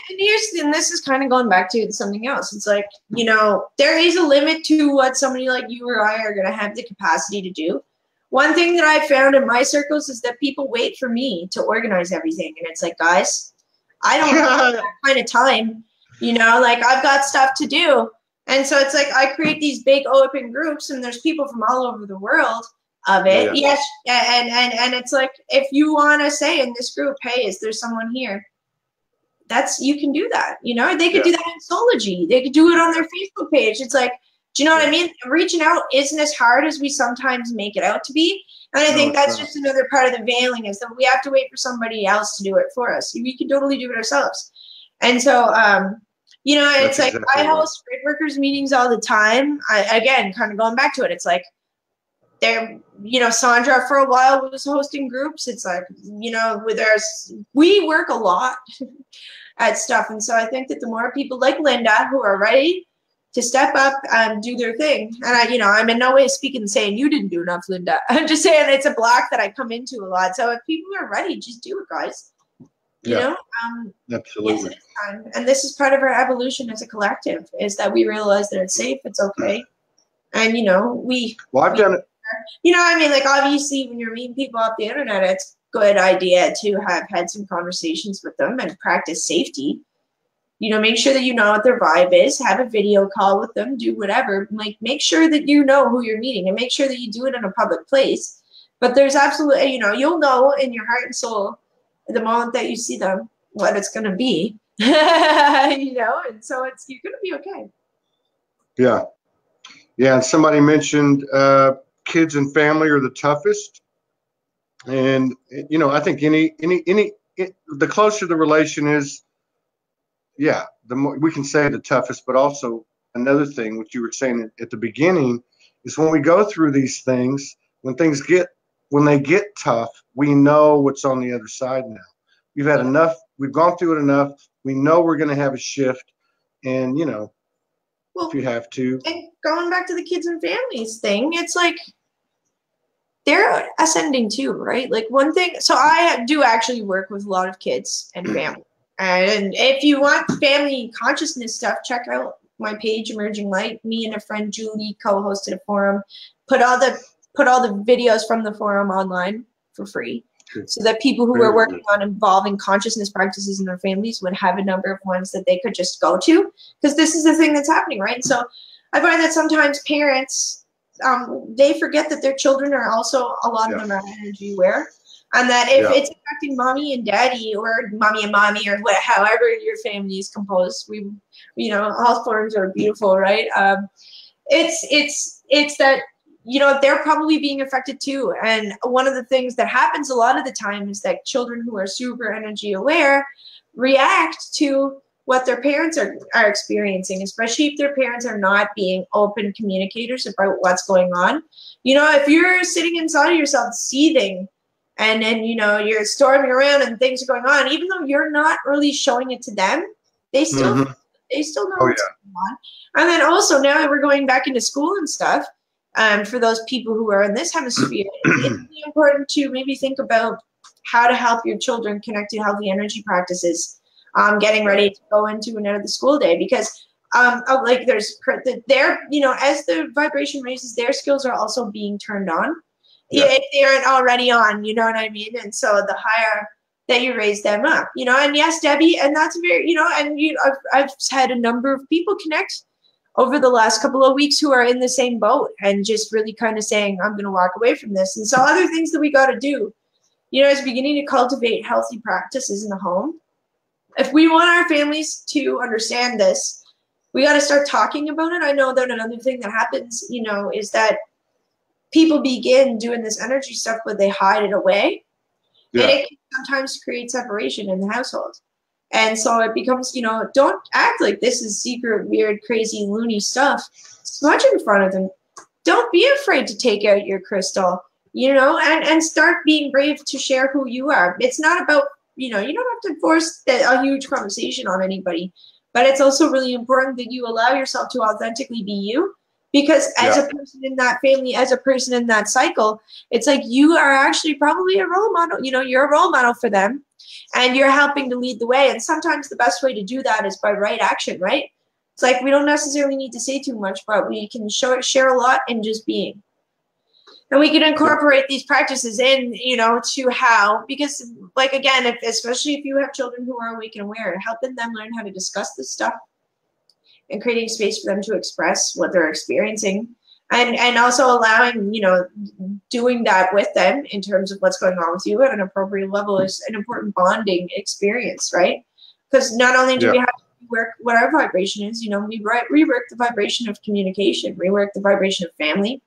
Speaker 2: and this is kind of going back to something else. It's like, you know, there is a limit to what somebody like you or I are going to have the capacity to do. One thing that I found in my circles is that people wait for me to organize everything. And it's like, guys, I don't have that kind of time, you know, like I've got stuff to do. And so it's like I create these big open groups and there's people from all over the world of it. Yes. And it's like, if you want to say in this group, hey, is there someone here? You can do that. You know, they could do that in Soulogy. They could do it on their Facebook page. It's like, do you know what I mean? Reaching out isn't as hard as we sometimes make it out to be. And I think that's just another part of the veiling is that we have to wait for somebody else to do it for us. We can totally do it ourselves. And so, you know, it's like I host Lightworkers meetings all the time. Again, kind of going back to it, it's like you know, Sandra for a while was hosting groups. It's like, you know, we work a lot at stuff. And so I think that the more people like Linda who are ready to step up and do their thing. And you know, I'm in no way speaking and saying you didn't do enough, Linda. I'm just saying it's a block that I come into a lot. So if people are ready, just do it, guys. You know?
Speaker 1: Absolutely.
Speaker 2: And this is part of our evolution as a collective, is that we realize that it's safe, it's okay. And, you know,
Speaker 1: I've done it.
Speaker 2: You know, I mean, like, obviously, when you're meeting people off the internet, it's a good idea to have had some conversations with them and practice safety. You know, make sure that you know what their vibe is, have a video call with them, do whatever. Like, make sure that you know who you're meeting and make sure that you do it in a public place. But there's absolutely, you know, you'll know in your heart and soul the moment that you see them what it's going to be, you know, and so you're going to be okay.
Speaker 1: Yeah. Yeah. And somebody mentioned kids and family are the toughest. And, you know, I think the closer the relation is, the more we can say the toughest, but also another thing, which you were saying at the beginning, is when we go through these things, when they get tough, we know what's on the other side now. We've had enough. We've gone through it enough. We know we're going to have a shift. And, you know, if you have to.
Speaker 2: And going back to the kids and families thing, it's like they're ascending too, right? Like one thing. So I do actually work with a lot of kids and family. And if you want family consciousness stuff, check out my page, Emerging Light. Me and a friend, Julie, co-hosted a forum. Put all the videos from the forum online for free, so that people who are working on involving consciousness practices in their families would have a number of ones that they could just go to, because this is the thing that's happening, right? So I find that sometimes parents, they forget that their children are also, a lot of them are energy aware, and that if it's affecting mommy and daddy, or mommy and mommy, or however your family is composed, you know, all forms are beautiful, right? It's that, you know, they're probably being affected too. And one of the things that happens a lot of the time is that children who are super energy aware react to what their parents are experiencing, especially if their parents are not being open communicators about what's going on. You know, if you're sitting inside of yourself seething, and then, you know, you're storming around and things are going on, even though you're not really showing it to them, they still know what's going on. And then also now we're going back into school and stuff. For those people who are in this hemisphere, it's really important to maybe think about how to help your children connect to healthy energy practices, getting ready to go into and out of the school day, because like their, you know, as the vibration raises, their skills are also being turned on. Yeah. If they aren't already on, you know what I mean? And so the higher that you raise them up, you know, and yes, Debbie, and that's very, you know, and I've had a number of people connect over the last couple of weeks who are in the same boat and just really kind of saying, I'm going to walk away from this. And so other things that we got to do, you know, is beginning to cultivate healthy practices in the home. If we want our families to understand this, we got to start talking about it. I know that another thing that happens, you know, is that people begin doing this energy stuff, but they hide it away. Yeah. And it can sometimes create separation in the household. And so it becomes, you know, don't act like this is secret, weird, crazy, loony stuff. Smudge in front of them. Don't be afraid to take out your crystal, you know, and start being brave to share who you are. It's not about, you know, you don't have to force a huge conversation on anybody, but it's also really important that you allow yourself to authentically be you. Because as a person in that family, as a person in that cycle, it's like you are actually probably a role model. You know, you're a role model for them, and you're helping to lead the way. And sometimes the best way to do that is by right action, right? It's like we don't necessarily need to say too much, but we can share a lot in just being. And we can incorporate these practices in, you know, to how, because like, again, especially if you have children who are awake and aware, helping them learn how to discuss this stuff, and creating space for them to express what they're experiencing, and also allowing, you know, doing that with them in terms of what's going on with you at an appropriate level is an important bonding experience, right? Because not only do we have to rework what our vibration is, you know, we rework the vibration of communication, rework the vibration of family,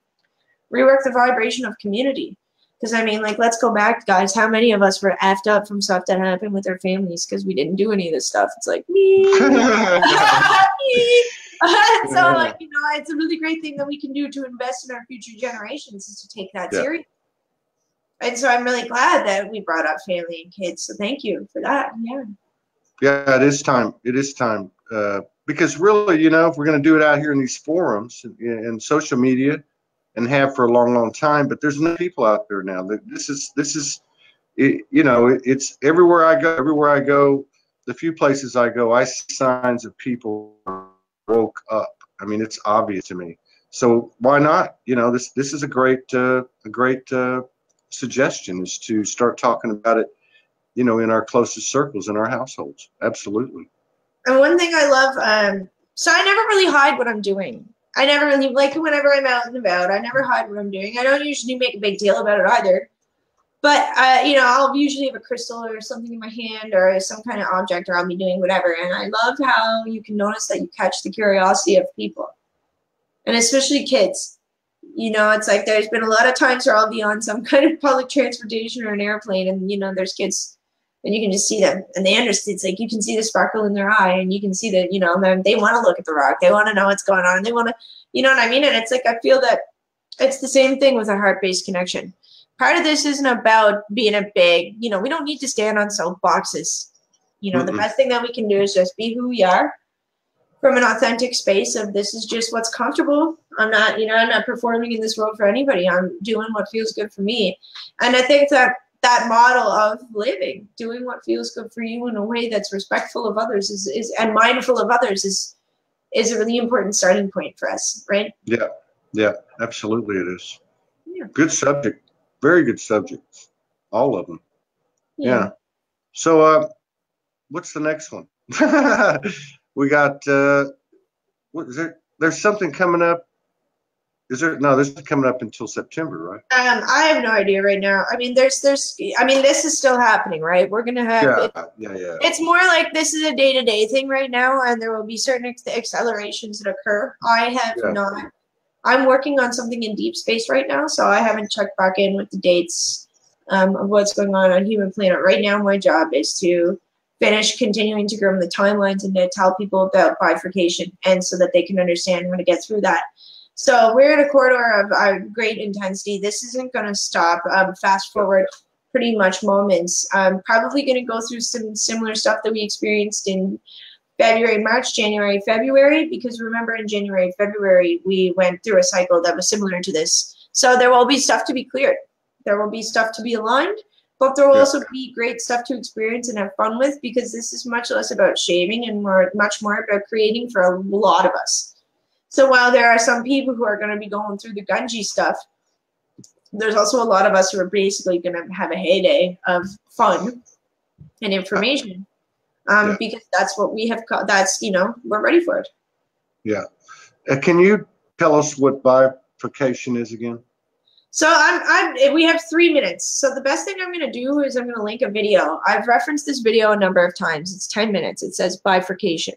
Speaker 2: rework the vibration of community. Because, I mean, like, let's go back, guys. How many of us were effed up from stuff that happened with our families because we didn't do any of this stuff? It's like, me. So, like, you know, it's a really great thing that we can do to invest in our future generations is to take that serious. And so I'm really glad that we brought up family and kids. So thank you for that. Yeah.
Speaker 1: Yeah, it is time. It is time. Because really, you know, if we're going to do it out here in these forums and social media, and have for a long, long time, but there's no people out there now. This is, you know, it's everywhere I go, the few places I go, I see signs of people woke up. I mean, it's obvious to me. So why not? You know, this is a great suggestion, is to start talking about it, you know, in our closest circles, in our households. Absolutely.
Speaker 2: And one thing I love, so I never really hide what I'm doing. I never really, like, whenever I'm out and about, I never hide what I'm doing. I don't usually make a big deal about it either. But, you know, I'll usually have a crystal or something in my hand or some kind of object, or I'll be doing whatever. And I love how you can notice that you catch the curiosity of people. And especially kids. You know, it's like there's been a lot of times where I'll be on some kind of public transportation or an airplane, and, you know, there's kids, and you can just see them, and they understand. It's like you can see the sparkle in their eye, and you can see that, you know, they want to look at the rock. They want to know what's going on. They want to, you know what I mean? And it's like, I feel that it's the same thing with a heart-based connection. Part of this isn't about being a big, you know, we don't need to stand on soapboxes. You know, the best thing that we can do is just be who we are from an authentic space of this is just what's comfortable. I'm not, you know, I'm not performing in this world for anybody. I'm doing what feels good for me. And I think that that model of living, doing what feels good for you in a way that's respectful of others is and mindful of others is a really important starting point for us, right?
Speaker 1: Yeah, absolutely it is. Yeah. Good subject. Very good subjects. All of them. Yeah. So what's the next one? We got what is it? There's something coming up. Is there? No, this is coming up until September, right?
Speaker 2: I have no idea right now. I mean, I mean, this is still happening, right? We're gonna have.
Speaker 1: Yeah.
Speaker 2: It's more like this is a day-to-day thing right now, and there will be certain accelerations that occur. I have not. I'm working on something in deep space right now, so I haven't checked back in with the dates of what's going on Human Planet. Right now, my job is to finish continuing to groom the timelines and to tell people about bifurcation, and so that they can understand how to get through that. So we're in a corridor of great intensity. This isn't going to stop. Fast forward pretty much moments. I'm probably going to go through some similar stuff that we experienced in February, March, January, February, because remember in January, February, we went through a cycle that was similar to this. So there will be stuff to be cleared. There will be stuff to be aligned, but there will also be great stuff to experience and have fun with, because this is much less about shaving and much more about creating for a lot of us. So while there are some people who are going to be going through the gungy stuff, there's also a lot of us who are basically going to have a heyday of fun and information, because that's what we have. That's, you know, we're ready for it.
Speaker 1: Yeah. Can you tell us what bifurcation is again?
Speaker 2: So we have 3 minutes. So the best thing I'm going to do is I'm going to link a video. I've referenced this video a number of times. It's 10 minutes. It says bifurcation.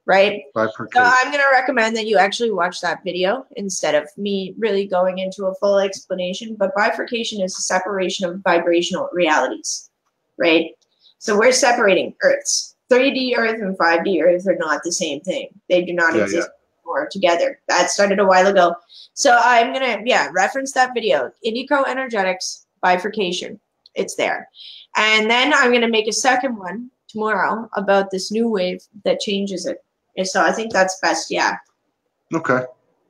Speaker 2: Right? So I'm going to recommend that you actually watch that video instead of me really going into a full explanation. But bifurcation is a separation of vibrational realities, right? So we're separating Earths. 3D Earth and 5D Earth are not the same thing. They do not exist anymore together. That started a while ago. So I'm going to, reference that video. IndiCrow Energetics, bifurcation. It's there. And then I'm going to make a second one tomorrow about this new wave that changes it. And so I think that's best,
Speaker 1: Okay,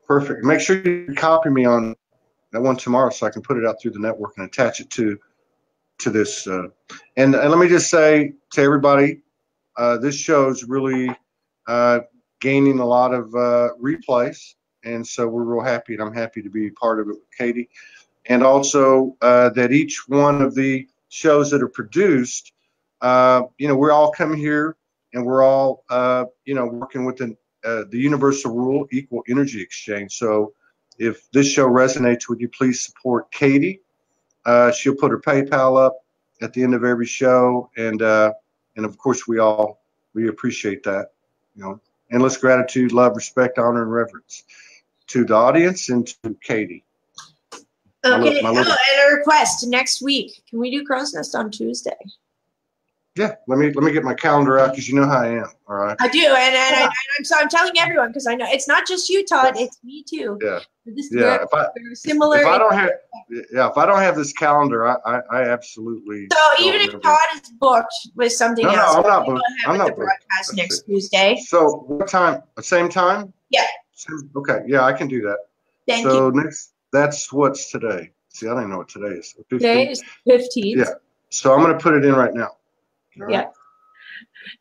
Speaker 1: perfect. Make sure you copy me on that one tomorrow so I can put it out through the network and attach it to this. And let me just say to everybody, this show is really gaining a lot of replays, and so we're real happy, and I'm happy to be part of it with Katie. And also that each one of the shows that are produced, you know, we're all coming here, and we're all, you know, working with the universal rule, equal energy exchange. So if this show resonates with you, please support Katie. She'll put her PayPal up at the end of every show. And of course, we appreciate that. You know, endless gratitude, love, respect, honor, and reverence to the audience and to Katie.
Speaker 2: Okay, and a request next week. Can we do CROWSNEST on Tuesday?
Speaker 1: Yeah, let me get my calendar out, because you know how I am. All right.
Speaker 2: I do, and I'm telling everyone, because I know it's not just you, Todd. It's me too.
Speaker 1: Yeah.
Speaker 2: If I
Speaker 1: don't have this calendar, I absolutely.
Speaker 2: So even if Todd is booked with something else,
Speaker 1: I'm not booked. I'm not booked.
Speaker 2: Broadcast next Tuesday.
Speaker 1: So what time? Same time?
Speaker 2: Yeah.
Speaker 1: Okay. Yeah, I can do that.
Speaker 2: Thank you.
Speaker 1: So next, that's what's today. See, I don't even know what today is. 15th?
Speaker 2: Today is 15th.
Speaker 1: Yeah. So I'm going to put it in right now.
Speaker 2: Right. Yeah.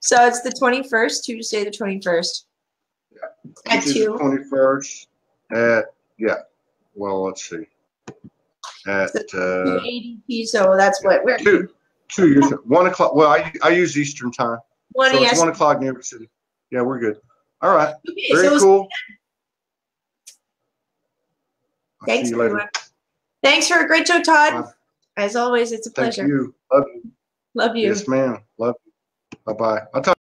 Speaker 2: So it's the 21st, Tuesday the 21st.
Speaker 1: Yeah.
Speaker 2: At 2.
Speaker 1: 21st well, let's see. At
Speaker 2: 2 so that's what we're
Speaker 1: 2 years 1 o'clock. Well, I use Eastern time. So it's 1 o'clock in New York City. Yeah, we're good. All right.
Speaker 2: Okay,
Speaker 1: very cool.
Speaker 2: Thanks, everyone. Thanks for a great show, Todd. Bye. As always, it's a pleasure.
Speaker 1: Thank you. Love you.
Speaker 2: Love you.
Speaker 1: Yes, ma'am. Love you. Bye-bye. I'll talk